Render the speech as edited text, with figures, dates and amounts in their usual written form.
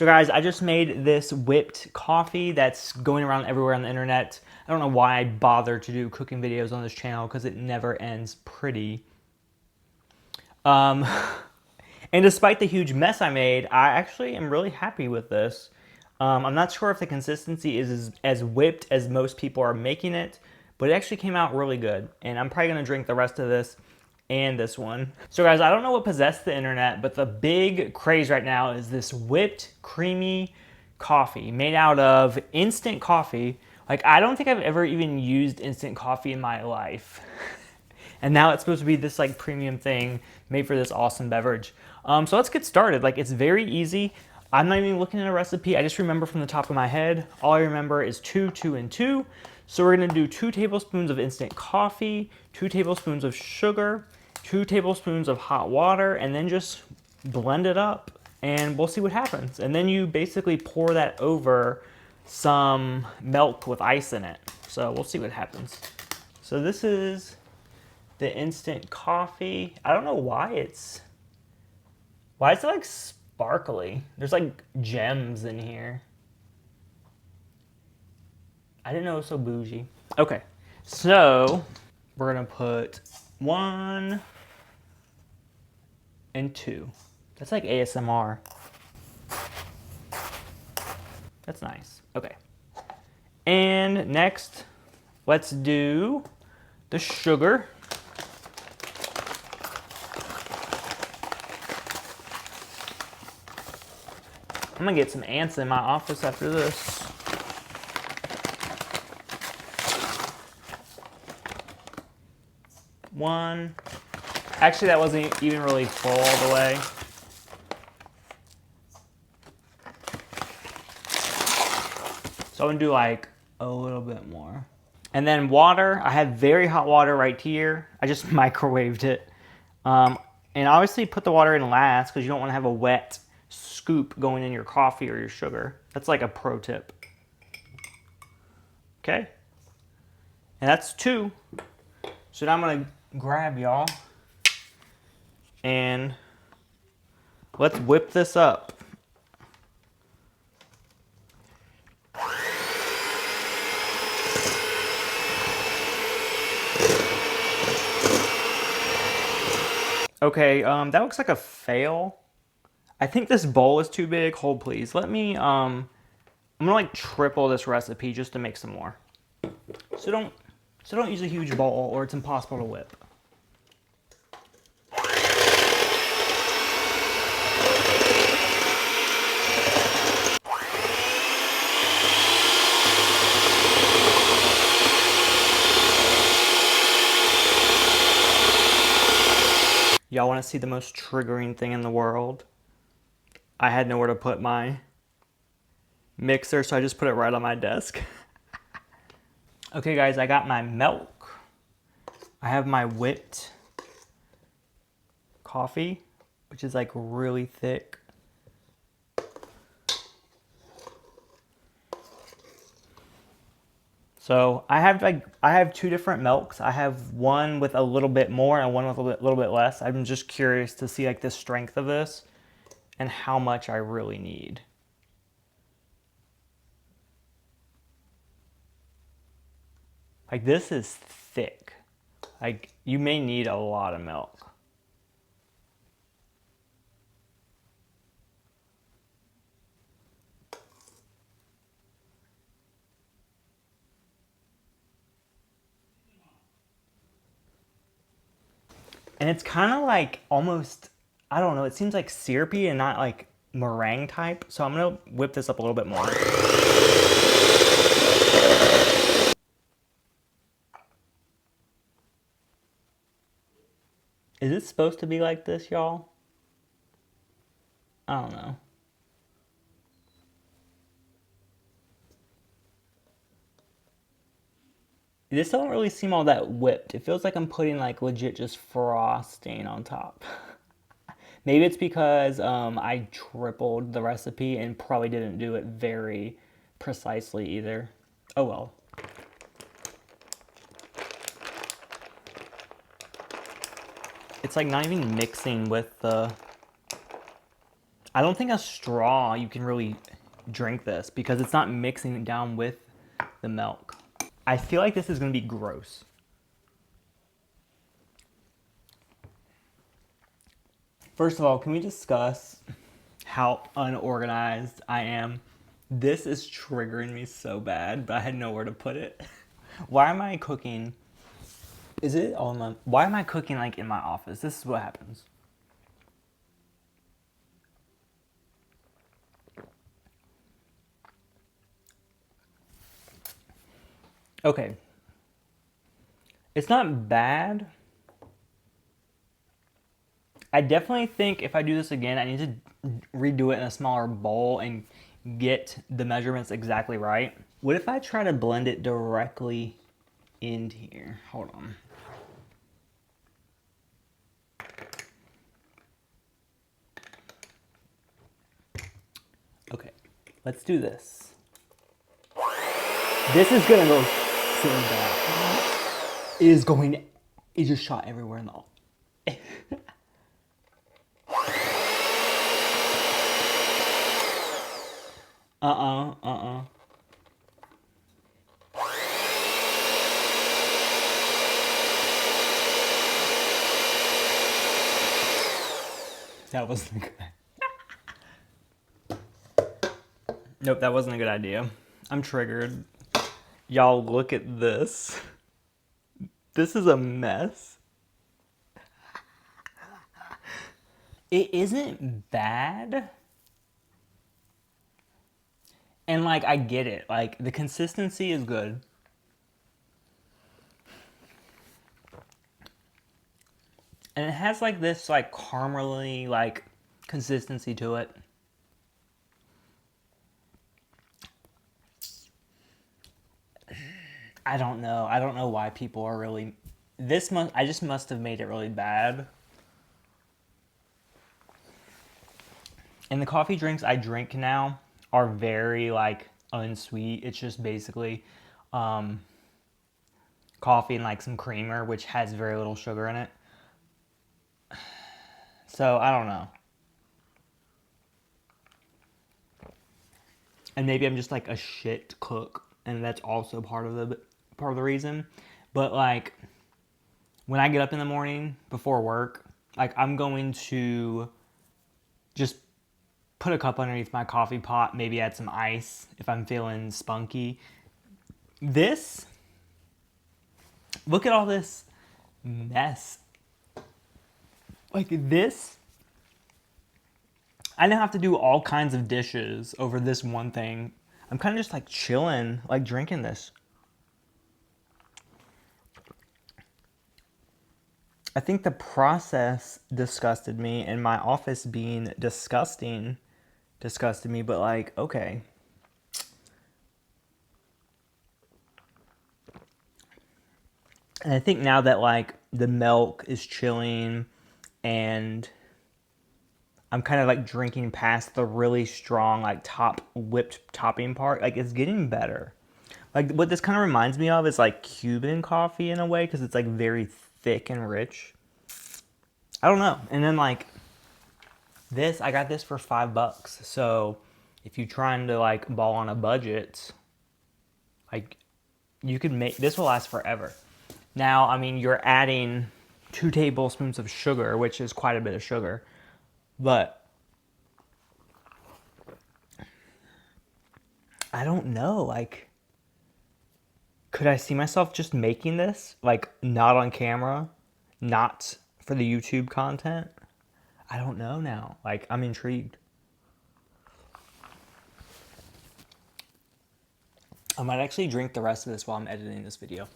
So guys, I just made this whipped coffee that's going around everywhere on the internet. I don't know why I bother to do cooking videos on this channel because it never ends pretty. And despite the huge mess I made, I actually am really happy with this. I'm not sure if the consistency is as whipped as most people are making it, but it actually came out really good. And I'm probably gonna drink the rest of this and this one. So guys, I don't know what possessed the internet, but the big craze right now is this whipped creamy coffee made out of instant coffee. Like, I don't think I've ever even used instant coffee in my life. And now it's supposed to be this like premium thing made for this awesome beverage. So let's get started. Like, it's very easy. I'm not even looking at a recipe. I just remember from the top of my head. All I remember is 2, 2, and 2. So we're gonna do 2 tablespoons of instant coffee, 2 tablespoons of sugar, 2 tablespoons of hot water, and then just blend it up and we'll see what happens. And then you basically pour that over some milk with ice in it. So we'll see what happens. So this is the instant coffee. I don't know why is it like sparkly? There's like gems in here. I didn't know it was so bougie. Okay, so we're gonna put 1 and 2. That's like ASMR. That's nice. Okay. And next, let's do the sugar. I'm gonna get some ants in my office after this. One. Actually, that wasn't even really full all the way. So I'm gonna do like a little bit more. And then water. I have very hot water right here. I just microwaved it. And obviously put the water in last because you don't want to have a wet scoop going in your coffee or your sugar. That's like a pro tip. Okay. And that's 2. So now I'm gonna grab y'all and let's whip this up. Okay, that looks like a fail. I think this bowl is too big. Hold please. Let me, I'm gonna like triple this recipe just to make some more. So don't use a huge bowl or it's impossible to whip. Y'all want to see the most triggering thing in the world? I had nowhere to put my mixer, so I just put it right on my desk. Okay guys, I got my milk. I have my whipped coffee, which is like really thick. So I have 2 different milks. I have one with a little bit more and one with a little bit less. I'm just curious to see like the strength of this and how much I really need. Like, this is thick. Like, you may need a lot of milk. And it's kind of like almost, I don't know, it seems like syrupy and not like meringue type. So I'm gonna whip this up a little bit more. Is it supposed to be like this, y'all? I don't know. This don't really seem all that whipped. It feels like I'm putting like legit just frosting on top. Maybe it's because I tripled the recipe and probably didn't do it very precisely either. Oh well. It's like not even mixing with the... I don't think a straw you can really drink this because it's not mixing it down with the milk. I feel like this is going to be gross. First of all, can we discuss how unorganized I am? This is triggering me so bad, but I had nowhere to put it. Why am I cooking? Is it all in my... Why am I cooking like in my office? This is what happens. Okay. It's not bad. I definitely think if I do this again, I need to redo it in a smaller bowl and get the measurements exactly right. What if I try to blend it directly into here? Hold on. Okay, let's do this. This is gonna go so bad. It is going, it just shot everywhere in the... That wasn't good. Nope, that wasn't a good idea. I'm triggered. Y'all, look at this. This is a mess. It isn't bad. And like, I get it. Like, the consistency is good. And it has like this like caramely like consistency to it. I don't know. I don't know why people are really... I just must have made it really bad. And the coffee drinks I drink now are very like unsweet. It's just basically coffee and like some creamer, which has very little sugar in it. So I don't know. And maybe I'm just like a shit cook, and that's also part of the reason. But like when I get up in the morning before work, like I'm going to just put a cup underneath my coffee pot, maybe add some ice if I'm feeling spunky. This, look at all this mess. Like this, I now have to do all kinds of dishes over this one thing. I'm kind of just like chilling, like drinking this. I think the process disgusted me, and my office being disgusting disgusted me, but like, okay. And I think now that like the milk is chilling and I'm kind of like drinking past the really strong like whipped topping part, like it's getting better. Like what this kind of reminds me of is like Cuban coffee in a way, because it's like very thick and rich. I don't know. And then like this, I got this for $5. So if you're trying to like ball on a budget, like you could make, this will last forever. Now, I mean, you're adding 2 tablespoons of sugar, which is quite a bit of sugar, but I don't know, like, could I see myself just making this, like, not on camera, not for the YouTube content? I don't know now. Like, I'm intrigued. I might actually drink the rest of this while I'm editing this video.